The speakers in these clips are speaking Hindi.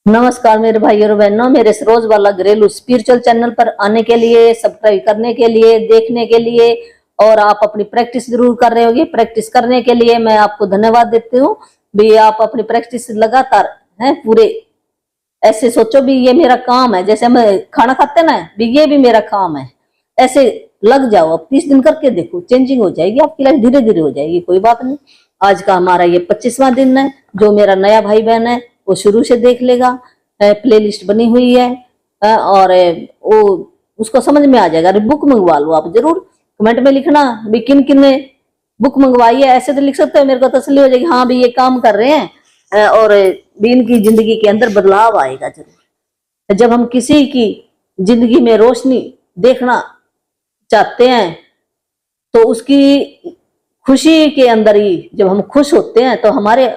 नमस्कार मेरे भाई और बहनों, मेरे रोज वाला घरेलू स्पिरिचुअल चैनल पर आने के लिए, सब्सक्राइब करने के लिए, देखने के लिए और आप अपनी प्रैक्टिस जरूर कर रहे होगे। प्रैक्टिस करने के लिए मैं आपको धन्यवाद देती हूँ भी। आप अपनी प्रैक्टिस लगातार हैं पूरे ऐसे सोचो भी ये मेरा काम है, जैसे हम खाना खाते ना भी ये भी मेरा काम है, ऐसे लग जाओ। अब 30 दिन करके देखो, चेंजिंग हो जाएगी आपकी लाइफ, धीरे धीरे हो जाएगी। कोई बात नहीं। आज का हमारा ये 25वां दिन है। जो मेरा नया भाई बहन है वो शुरू से देख लेगा, प्ले लिस्ट बनी हुई है और वो उसको समझ में आ जाएगा। अरे बुक मंगवा लो आप, जरूर कमेंट में लिखना भी किन किन ने बुक मंगवाई है। ऐसे तो लिख सकते हो, मेरे को तसल्ली हो जाएगी हाँ भी ये काम कर रहे हैं और भी इनकी जिंदगी के अंदर बदलाव आएगा जरूर। जब हम किसी की जिंदगी में रोशनी देखना चाहते हैं तो उसकी खुशी के अंदर ही जब हम खुश होते हैं तो हमारे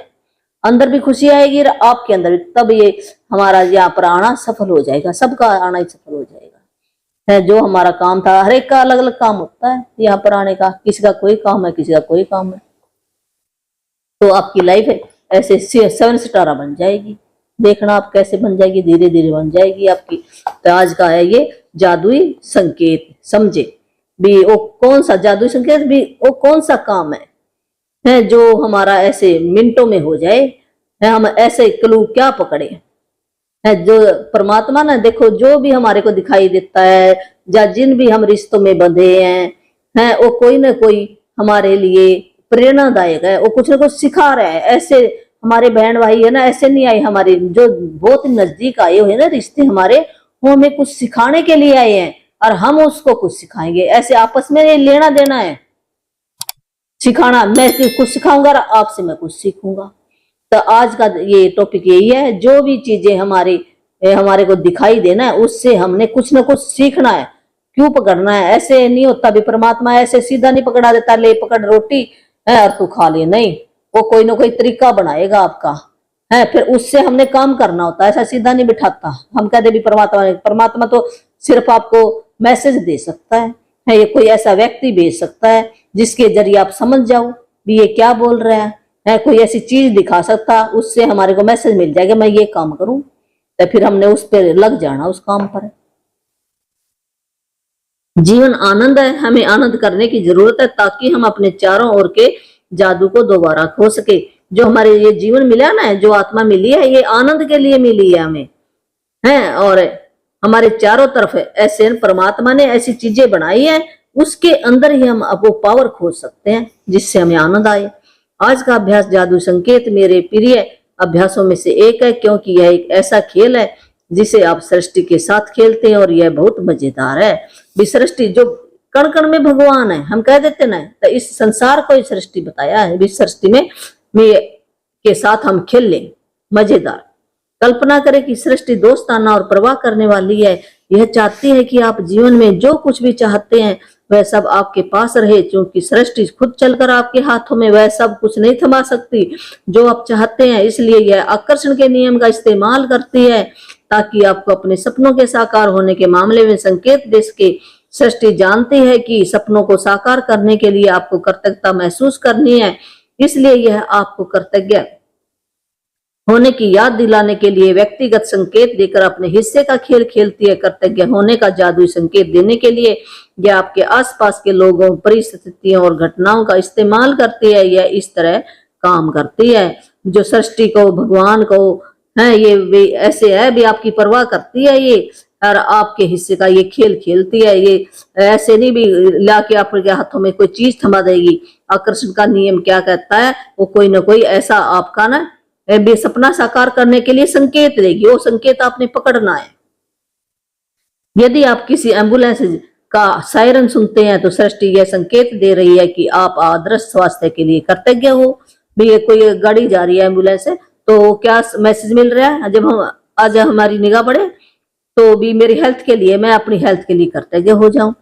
अंदर भी खुशी आएगी और आपके अंदर भी, तब ये हमारा यहाँ पर आना सफल हो जाएगा। सबका आना ही सफल हो जाएगा। है जो हमारा काम था, हर एक का अलग अलग काम होता है यहाँ पर आने का। किसी का कोई काम है, किसी का कोई काम है। तो आपकी लाइफ ऐसे 7 सितारा बन जाएगी। देखना आप कैसे बन जाएगी, धीरे धीरे बन जाएगी आपकी। तो आज का है ये जादुई संकेत। समझे भी वो कौन सा जादुई संकेत, भी वो कौन सा काम है जो हमारा ऐसे मिनटों में हो जाए। है हम ऐसे क्लू क्या पकड़े है जो परमात्मा ना, देखो जो भी हमारे को दिखाई देता है या जिन भी हम रिश्तों में बंधे हैं वो कोई ना कोई हमारे लिए प्रेरणादायक है। वो कुछ ना कुछ सिखा रहा है। ऐसे हमारे बहन भाई है ना, ऐसे नहीं आए हमारे जो बहुत नजदीक आए हुए ना रिश्ते हमारे, वो हमें कुछ सिखाने के लिए आए हैं और हम उसको कुछ सिखाएंगे। ऐसे आपस में ये लेना देना है, सिखाना। मैं कुछ सिखाऊंगा और आपसे मैं कुछ सीखूंगा। तो आज का ये टॉपिक यही है, जो भी चीजें हमारे को दिखाई देना है उससे हमने कुछ ना कुछ सीखना है। क्यों पकड़ना है? ऐसे नहीं होता भी परमात्मा ऐसे सीधा नहीं पकड़ा देता, ले पकड़ रोटी है और तू खा ले। नहीं, वो कोई ना कोई तरीका बनाएगा आपका है, फिर उससे हमने काम करना होता है। ऐसा सीधा नहीं बिठाता। हम कहते भी परमात्मा तो सिर्फ आपको मैसेज दे सकता है। ये कोई ऐसा व्यक्ति भेज सकता है जिसके जरिए आप समझ जाओ भी ये क्या बोल रहा है। कोई ऐसी चीज दिखा सकता, उससे हमारे को मैसेज मिल जाएगा मैं ये काम करूं, तो फिर हमने उस पर लग जाना, उस काम पर। जीवन आनंद है, हमें आनंद करने की जरूरत है ताकि हम अपने चारों ओर के जादू को दोबारा खो सके। जो हमारे ये जीवन मिला ना, जो आत्मा मिली है, ये आनंद के लिए मिली है हमें है। और हमारे चारों तरफ ऐसे परमात्मा ने ऐसी चीजें बनाई है, उसके अंदर ही हम वो पावर खोज सकते हैं जिससे हमें आनंद आए। आज का अभ्यास जादू संकेत मेरे प्रिय अभ्यासों में से एक है, क्योंकि यह एक ऐसा खेल है जिसे आप सृष्टि के साथ खेलते हैं और यह बहुत मजेदार है। भी सृष्टि जो कण कण में भगवान है, हम कह देते ना, तो इस संसार को सृष्टि बताया है। इस सृष्टि में के साथ हम खेल लें, मजेदार। कल्पना करें कि सृष्टि दोस्ताना और परवाह करने वाली है। यह चाहती है कि आप जीवन में जो कुछ भी चाहते हैं वह सब आपके पास रहे, क्योंकि सृष्टि खुद चलकर आपके हाथों में वह सब कुछ नहीं थमा सकती जो आप चाहते हैं। इसलिए यह आकर्षण के नियम का इस्तेमाल करती है ताकि आपको अपने सपनों के साकार होने के मामले में संकेत दे सके। सृष्टि जानती है कि सपनों को साकार करने के लिए आपको कृतज्ञता महसूस करनी है, इसलिए यह आपको कृतज्ञ होने की याद दिलाने के लिए व्यक्तिगत संकेत देकर अपने हिस्से का खेल खेलती है। कृतज्ञ होने का जादुई संकेत देने के लिए यह आपके आसपास के लोगों, परिस्थितियों और घटनाओं का इस्तेमाल करती है। यह इस तरह काम करती है। जो सृष्टि को, भगवान को है, ये ऐसे है भी आपकी परवाह करती है ये, और आपके हिस्से का ये खेल खेलती है। ये ऐसे नहीं भी लाके आपके हाथों में कोई चीज थमा देगी। आकर्षण का नियम क्या कहता है? वो कोई ना कोई ऐसा आपका ना भी सपना साकार करने के लिए संकेत देगी। वो संकेत आपने पकड़ना है। यदि आप किसी एम्बुलेंस का सायरन सुनते हैं तो सृष्टि यह संकेत दे रही है कि आप आदर्श स्वास्थ्य के लिए कृतज्ञ हो। भी ये कोई गाड़ी जा रही है, एम्बुलेंस है, तो क्या मैसेज मिल रहा है? जब हम आज हमारी निगाह पड़े तो भी मेरी हेल्थ के लिए, मैं अपनी हेल्थ के लिए कृतज्ञ हो जाऊं।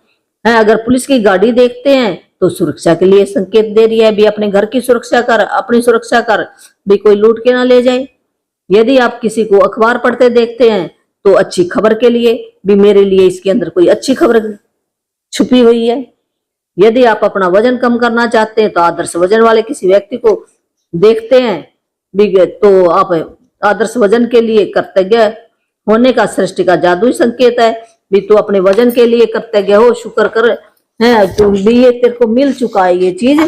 अगर पुलिस की गाड़ी देखते हैं तो सुरक्षा के लिए संकेत दे रही है भी अपने घर की सुरक्षा कर, अपनी सुरक्षा कर, भी कोई लूट के ना ले जाए। यदि आप किसी को अखबार पढ़ते देखते हैं तो अच्छी खबर के लिए भी, मेरे लिए इसके अंदर कोई अच्छी खबर छुपी हुई है। यदि आप अपना वजन कम करना चाहते हैं तो आदर्श वजन वाले किसी व्यक्ति को देखते हैं भी, तो आप आदर्श वजन के लिए कृतज्ञ होने का सृष्टि का जादुई संकेत है। भी तू अपने वजन के लिए कृतज्ञ हो, शुक्र कर है, तो भी ये तेरे को मिल चुका है ये चीज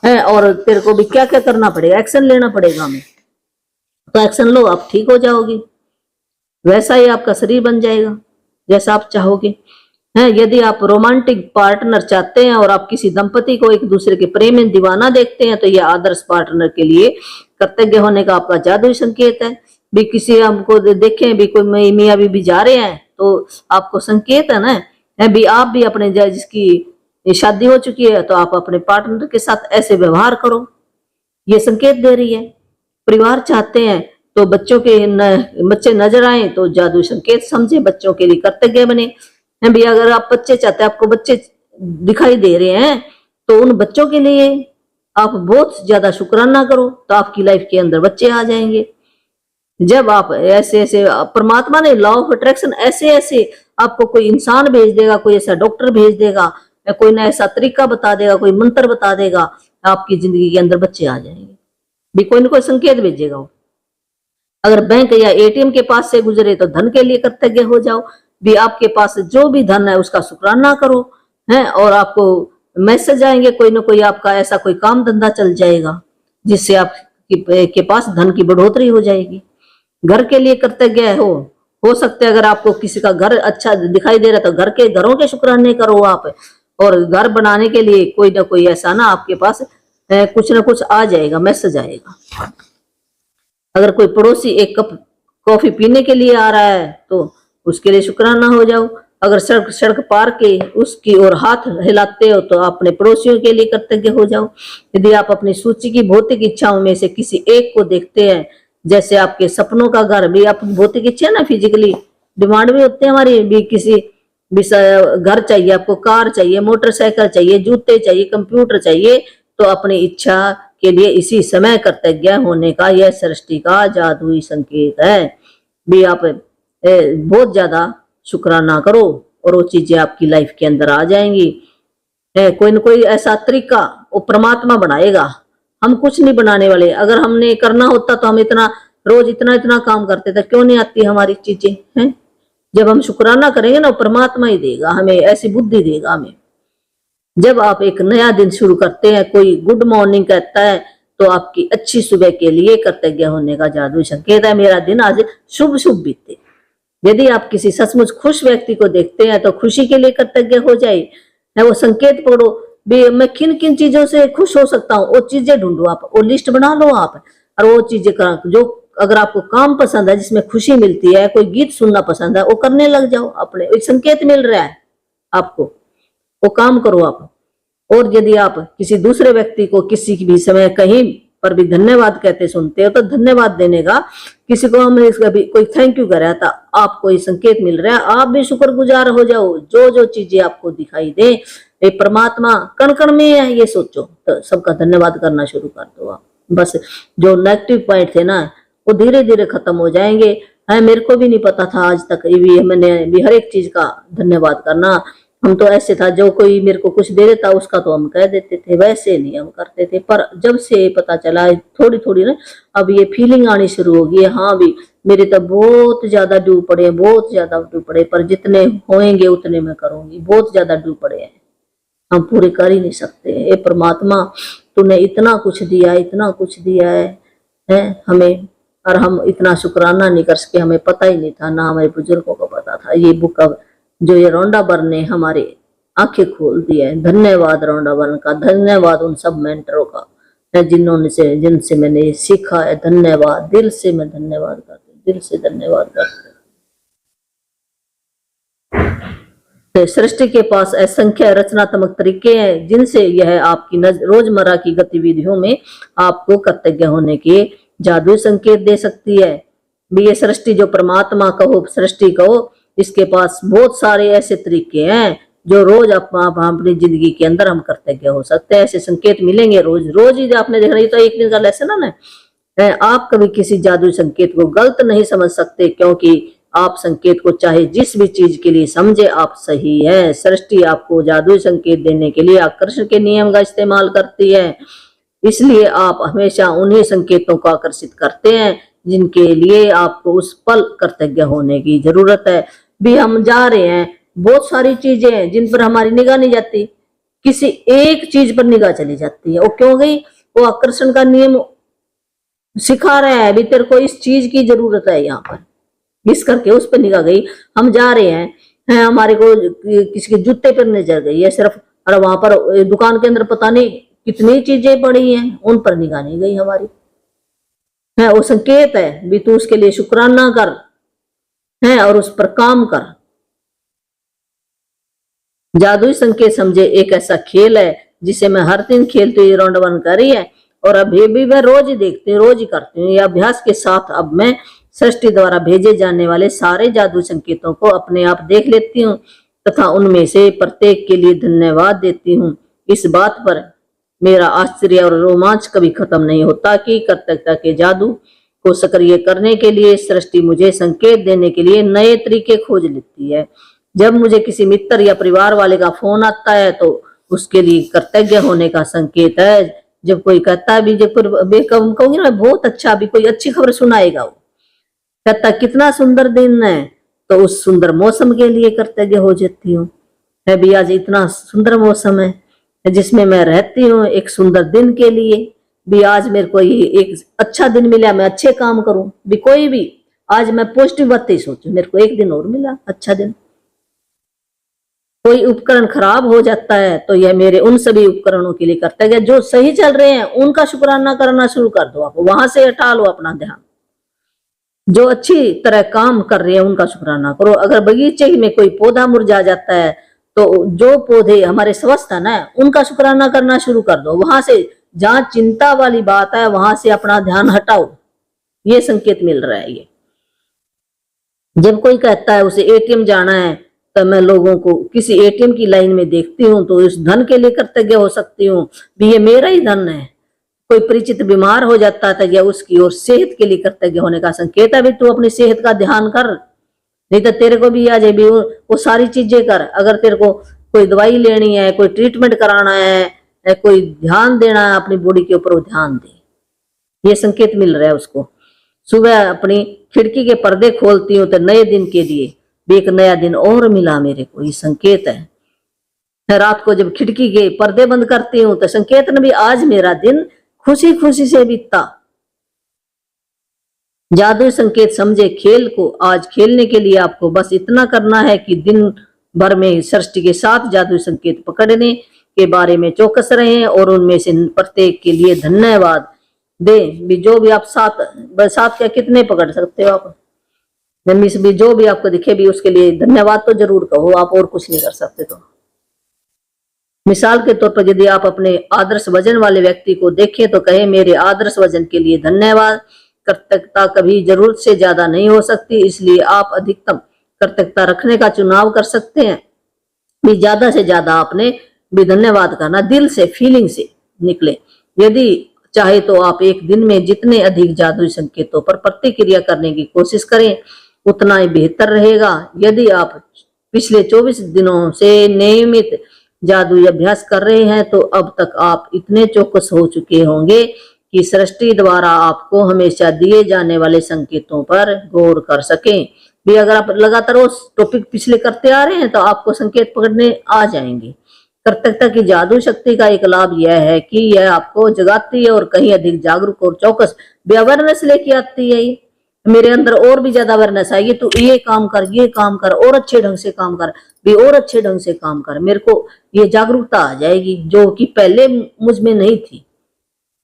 है, और तेरे को भी क्या क्या करना पड़ेगा, एक्शन लेना पड़ेगा हमें, तो एक्शन लो, आप ठीक हो जाओगी। वैसा ही आपका शरीर बन जाएगा जैसा आप चाहोगे। है, यदि आप रोमांटिक पार्टनर चाहते हैं और आप किसी दंपति को एक दूसरे के प्रेम में दीवाना देखते हैं, तो यह आदर्श पार्टनर के लिए कृतज्ञ होने का आपका जादुई संकेत है। भी किसी हमको देखें भी कोई मियाँ बीबी जा रहे हैं, तो आपको संकेत है ना, है भी आप भी अपने जिसकी शादी हो चुकी है, तो आप अपने पार्टनर के साथ ऐसे व्यवहार करो, ये संकेत दे रही है। परिवार चाहते हैं तो बच्चे नजर आए तो जादुई संकेत समझे, बच्चों के लिए कृतज्ञ बने। भी अगर आप बच्चे चाहते हैं, आपको बच्चे दिखाई दे रहे हैं, तो उन बच्चों के लिए आप बहुत ज्यादा शुक्राना करो, तो आपकी लाइफ के अंदर बच्चे आ जाएंगे। जब आप ऐसे ऐसे, परमात्मा ने लॉ ऑफ अट्रैक्शन ऐसे ऐसे आपको कोई इंसान भेज देगा, कोई ऐसा डॉक्टर भेज देगा, या कोई ना ऐसा तरीका बता देगा, कोई मंत्र बता देगा, आपकी जिंदगी के अंदर बच्चे आ जाएंगे। भी कोई ना कोई संकेत भेजेगा वो। अगर बैंक या एटीएम के पास से गुजरे तो धन के लिए कृतज्ञ हो जाओ। भी आपके पास जो भी धन है उसका शुक्राना करो, है, और आपको मैसेज आएंगे, कोई ना कोई आपका ऐसा कोई काम धंधा चल जाएगा जिससे आप के पास धन की बढ़ोतरी हो जाएगी। घर के लिए कृतज्ञ हो सकते हैं, अगर आपको किसी का घर अच्छा दिखाई दे रहा है तो घरों के शुक्राने करो आप, और घर बनाने के लिए कोई ना कोई ऐसा ना आपके पास कुछ ना कुछ आ जाएगा, मैसेज आएगा। अगर कोई पड़ोसी एक कप कॉफी पीने के लिए आ रहा है तो उसके लिए शुक्राना हो जाओ। अगर सड़क पार के उसकी ओर हाथ हिलाते हो तो अपने पड़ोसियों के लिए कृतज्ञ हो जाओ। यदि आप अपनी सूची की भौतिक इच्छाओं में से किसी एक को देखते हैं, जैसे आपके सपनों का घर, भी आप भौतिक इच्छा ना, फिजिकली डिमांड भी होती है हमारी, भी किसी भी घर चाहिए आपको, कार चाहिए, मोटरसाइकिल चाहिए, जूते चाहिए, कंप्यूटर चाहिए, तो अपनी इच्छा के लिए इसी समय कृतज्ञ होने का यह सृष्टि का जादुई संकेत है। भी आप बहुत ज्यादा शुक्राना करो और वो चीजें आपकी लाइफ के अंदर आ जाएंगी। कोई न कोई ऐसा तरीका वो परमात्मा बनाएगा, हम कुछ नहीं बनाने वाले। अगर हमने करना होता तो हम रोज इतना काम करते थे, क्यों नहीं आती हमारी चीजें हैं। जब हम शुक्राना करेंगे ना, परमात्मा ही देगा हमें, ऐसी बुद्धि देगा हमें। जब आप एक नया दिन शुरू करते हैं, कोई गुड मॉर्निंग कहता है, तो आपकी अच्छी सुबह के लिए कृतज्ञ होने का जादुई संकेत है, मेरा दिन आज शुभ शुभ बीते। यदि आप किसी सचमुच खुश व्यक्ति को देखते हैं तो खुशी के लिए कृतज्ञ हो जाए, वो संकेत पढ़ो, भी मैं किन किन चीजों से खुश हो सकता हूँ, वो चीजें ढूंढो आप, वो लिस्ट बना लो आप, और वो चीजें जो अगर आपको काम पसंद है जिसमें खुशी मिलती है, कोई गीत सुनना पसंद है, वो करने लग जाओ। अपने एक संकेत मिल रहा है आपको, वो काम करो आप। और यदि आप किसी दूसरे व्यक्ति को किसी भी समय कहीं पर भी धन्यवाद कहते सुनते हो, तो धन्यवाद देने का, किसी को हमने इसका भी कोई थैंक यू कर रहा था, आपको ये संकेत मिल रहा है, आप भी शुक्रगुजार हो जाओ। जो चीजें आपको दिखाई दे, ये परमात्मा कण कण में है, ये सोचो, तो सबका धन्यवाद करना शुरू कर दो आप। बस जो नेगेटिव पॉइंट थे ना, वो धीरे धीरे खत्म हो जाएंगे। है, मेरे को भी नहीं पता था आज तक, ये मैंने भी हर एक चीज का धन्यवाद करना। हम तो ऐसे था, जो कोई मेरे को कुछ दे देता उसका तो हम कह देते थे, वैसे नहीं हम करते थे। पर जब से पता चला थोड़ी थोड़ी ना, अब ये फीलिंग आनी शुरू होगी, हाँ भी मेरे तो बहुत ज्यादा डूब पड़े, बहुत ज्यादा डूब पड़े, पर जितने होंगे उतने मैं करूंगी। बहुत ज्यादा डूब पड़े हैं, हम पूरे कर ही नहीं सकते। ये परमात्मा, तूने इतना कुछ दिया, इतना कुछ दिया है हमें, और हम इतना शुक्राना नहीं कर सके। हमें पता ही नहीं था, ना हमारे बुजुर्गों को पता था। ये बुक अब जो ये रौंडा बर्न ने हमारे आंखें खोल दी है, धन्यवाद रौंडा बर्न का, धन्यवाद उन सब मेंटरों का जिनसे मैंने ये सीखा है। धन्यवाद, दिल से मैं धन्यवाद करती हूँ, दिल से धन्यवाद करती हूँ। सृष्टि के पास असंख्य रचनात्मक तरीके हैं जिनसे यह आपकी रोजमर्रा की गतिविधियों में आपको कृतज्ञ होने के जादुई संकेत दे सकती है। भी ये सृष्टि, जो परमात्मा कहो, सृष्टि कहो, इसके पास बहुत सारे ऐसे तरीके हैं जो रोज अपनी जिंदगी के अंदर हम कृतज्ञ हो सकते हैं। ऐसे संकेत मिलेंगे रोज रोज ही। आपने देखना, ये तो एक दिन का लेसन है। आप कभी किसी जादुई संकेत को गलत नहीं समझ सकते, क्योंकि आप संकेत को चाहे जिस भी चीज के लिए समझे, आप सही है। सृष्टि आपको जादुई संकेत देने के लिए आकर्षण के नियम का इस्तेमाल करती है, इसलिए आप हमेशा उन्हीं संकेतों को आकर्षित करते हैं। जिनके लिए आपको उस पल कृतज्ञ होने की जरूरत है। भी हम जा रहे हैं, बहुत सारी चीजें हैं जिन पर हमारी निगाह नहीं जाती, किसी एक चीज पर निगाह चली जाती है। वो क्यों गई? वो आकर्षण का नियम सिखा रहे हैं, अभी तेरे को इस चीज की जरूरत है यहाँ पर, इस करके उस पर निगाह गई। हम जा रहे हैं, हमारे को किसी के जूते पर नजर गई है सिर्फ, और वहां पर दुकान के अंदर पता नहीं कितनी चीजें पड़ी हैं, उन पर निगाह नहीं गई हमारी है। वो संकेत है भी तू उसके लिए शुक्राना कर है और उस पर काम कर। जादुई संकेत समझे एक ऐसा खेल है जिसे मैं हर दिन खेलती हुई राउंड 1 कर रही है, और अभी भी मैं रोज ही देखती हूँ, रोज ही करती हूँ। यह अभ्यास के साथ अब मैं सृष्टि द्वारा भेजे जाने वाले सारे जादुई संकेतों को अपने आप देख लेती हूँ तथा उनमें से प्रत्येक के लिए धन्यवाद देती हूँ। इस बात पर मेरा आश्चर्य और रोमांच कभी खत्म नहीं होता कि कृतज्ञता के जादू को सक्रिय करने के लिए सृष्टि मुझे संकेत देने के लिए नए तरीके खोज लेती है। जब मुझे किसी मित्र या परिवार वाले का फोन आता है तो उसके लिए कृतज्ञ होने का संकेत है। जब कोई कहता है भी, जब कहूंगी ना बहुत अच्छा, भी कोई अच्छी खबर सुनाएगा, वो कहता कितना सुंदर दिन है, तो उस सुंदर मौसम के लिए कृतज्ञ हो जाती हूँ। है भी आज इतना सुंदर मौसम है जिसमें मैं रहती हूँ, एक सुंदर दिन के लिए भी आज मेरे को ये एक अच्छा दिन मिला, मैं अच्छे काम करूं भी, कोई भी आज मैं पॉजिटिव बातें सोचूं, मेरे को एक दिन और मिला अच्छा दिन। कोई उपकरण खराब हो जाता है तो यह मेरे उन सभी उपकरणों के लिए करता है जो सही चल रहे हैं, उनका शुक्राना करना शुरू कर दो। आप वहां से हटा लो अपना ध्यान, जो अच्छी तरह काम कर रहे हैं उनका शुक्राना करो। अगर बगीचे में कोई पौधा मुरझा जाता है तो जो पौधे हमारे स्वस्थ है ना, उनका शुक्राना करना शुरू कर दो। वहां से जहां चिंता वाली बात है वहां से अपना ध्यान हटाओ, ये संकेत मिल रहा है। ये जब कोई कहता है उसे एटीएम जाना है तो मैं लोगों को किसी एटीएम की लाइन में देखती हूँ तो इस धन के लिए कृतज्ञ हो सकती हूँ भी, ये मेरा ही धन है। कोई परिचित बीमार हो जाता था या उसकी और सेहत के लिए कृतज्ञ होने का संकेत है भी, तू अपनी सेहत का ध्यान कर, नहीं तो तेरे को भी आ जाए भी वो सारी चीजें कर। अगर तेरे को कोई दवाई लेनी है, कोई ट्रीटमेंट कराना है, कोई ध्यान देना है अपनी बॉडी के ऊपर, वो ध्यान दे, ये संकेत मिल रहा है उसको। सुबह अपनी खिड़की के पर्दे खोलती हूँ तो नए दिन के लिए भी एक नया दिन और मिला मेरे को, ये संकेत है। रात को जब खिड़की के पर्दे बंद करती हूँ तो संकेत न भी आज मेरा दिन खुशी खुशी से बीतता। जादुई संकेत समझे खेल को आज खेलने के लिए आपको बस इतना करना है कि दिन भर में सृष्टि के 7 जादुई संकेत पकड़ने के बारे में चौकस रहें और उनमें से प्रत्येक के लिए धन्यवाद दें। भी जो भी आप 7 क्या कितने पकड़ सकते हो आप, भी जो भी आपको दिखे भी उसके लिए धन्यवाद तो जरूर कहो, आप और कुछ नहीं कर सकते। तो मिसाल के तौर पर यदि आप अपने आदर्श वजन वाले व्यक्ति को देखें तो कहें मेरे आदर्श वजन के लिए धन्यवाद। कृतज्ञता कभी जरूरत से ज्यादा नहीं हो सकती, इसलिए आप अधिकतम कृतज्ञता रखने का चुनाव कर सकते हैं। भी ज्यादा से ज्यादा आपने भी धन्यवाद करना दिल से, फीलिंग से निकले। यदि चाहे तो आप एक दिन में जितने अधिक जादुई संकेतों पर प्रतिक्रिया करने की कोशिश करें उतना ही बेहतर रहेगा। यदि आप पिछले 24 दिनों से नियमित जादुई अभ्यास कर रहे हैं तो अब तक आप इतने चौकस हो चुके होंगे कि सृष्टि द्वारा आपको हमेशा दिए जाने वाले संकेतों पर गौर कर सकें। भी अगर आप लगातार वो टॉपिक पिछले करते आ रहे हैं तो आपको संकेत पकड़ने आ जाएंगे। कृतज्ञता की जादू शक्ति का एक लाभ यह है कि यह आपको जगाती है और कहीं अधिक जागरूक और चौकस अवेयरनेस लेके आती है। मेरे अंदर और भी ज्यादा अवेयरनेस आएगी, तो ये काम कर, ये काम कर, और अच्छे ढंग से काम कर, भी और अच्छे ढंग से काम कर, मेरे को ये जागरूकता आ जाएगी जो कि पहले मुझ में नहीं थी।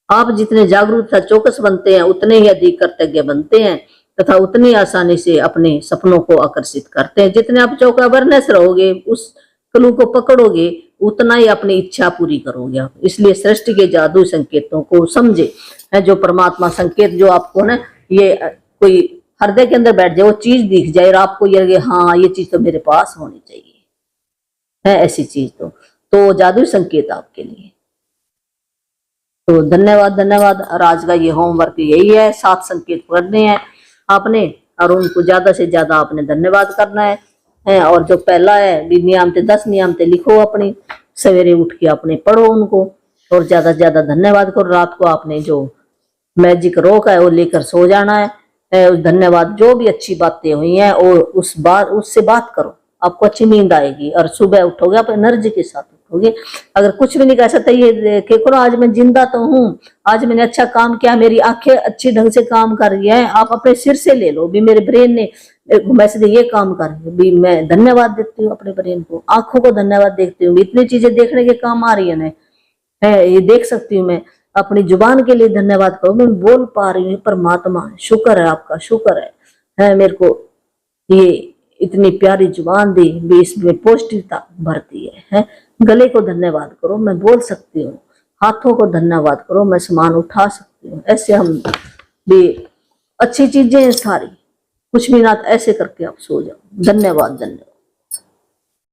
आप जितने जागरूकता चौकस बनते हैं उतने ही अधिक कृतज्ञ बनते हैं तथा उतनी आसानी से अपने सपनों को आकर्षित करते हैं। जितने आप चौका अवेयरनेस रहोगे, उस क्लू को पकड़ोगे, उतना ही अपनी इच्छा पूरी करोगे आप। इसलिए सृष्टि के जादुई संकेतों को समझे है, जो परमात्मा संकेत जो आपको ना ये कोई हृदय के अंदर बैठ जाए, वो चीज दिख जाए और आपको ये लगे हाँ ये चीज तो मेरे पास होनी चाहिए है, ऐसी चीज तो जादुई संकेत आपके लिए। तो धन्यवाद। और आज का ये होमवर्क यही है, 7 संकेत पढ़ने हैं आपने और उनको ज्यादा से ज्यादा आपने धन्यवाद करना है। और जो पहला है भी नियामतें, 10 नियामतें लिखो अपनी, सवेरे उठ के आपने पढ़ो उनको और ज्यादा से ज्यादा धन्यवाद करो। रात को आपने जो मैजिक रॉक है वो लेकर सो जाना है उस धन्यवाद, जो भी अच्छी बातें हुई हैं और उससे बात करो, आपको अच्छी नींद आएगी और सुबह उठोगे आप एनर्जी के साथ उठोगे। अगर कुछ भी नहीं कह सकते, ये करो आज मैं जिंदा तो हूँ, आज मैंने अच्छा काम किया, मेरी आंखें अच्छी ढंग से काम कर रही है, आप अपने सिर से ले लो भी मेरे ब्रेन ने मैसेज ये काम कर रही है, भी मैं धन्यवाद देती हूँ अपने ब्रेन को, आंखों को धन्यवाद देखती हूँ, इतनी चीजें देखने के काम आ रही है ना, है ये देख सकती हूँ मैं। अपनी जुबान के लिए धन्यवाद करो, मैं बोल पा रही हूँ, परमात्मा शुक्र है आपका, शुक्र है मेरे को ये इतनी प्यारी जुबान दी भी, इसमें पौष्टिकता भरती है। गले को धन्यवाद करो, मैं बोल सकती हूँ, हाथों को धन्यवाद करो, मैं सामान उठा सकती हूँ। ऐसे हम भी अच्छी चीजें हैं सारी, कुछ भी ना ऐसे करके आप सो जाओ। धन्यवाद धन्यवाद।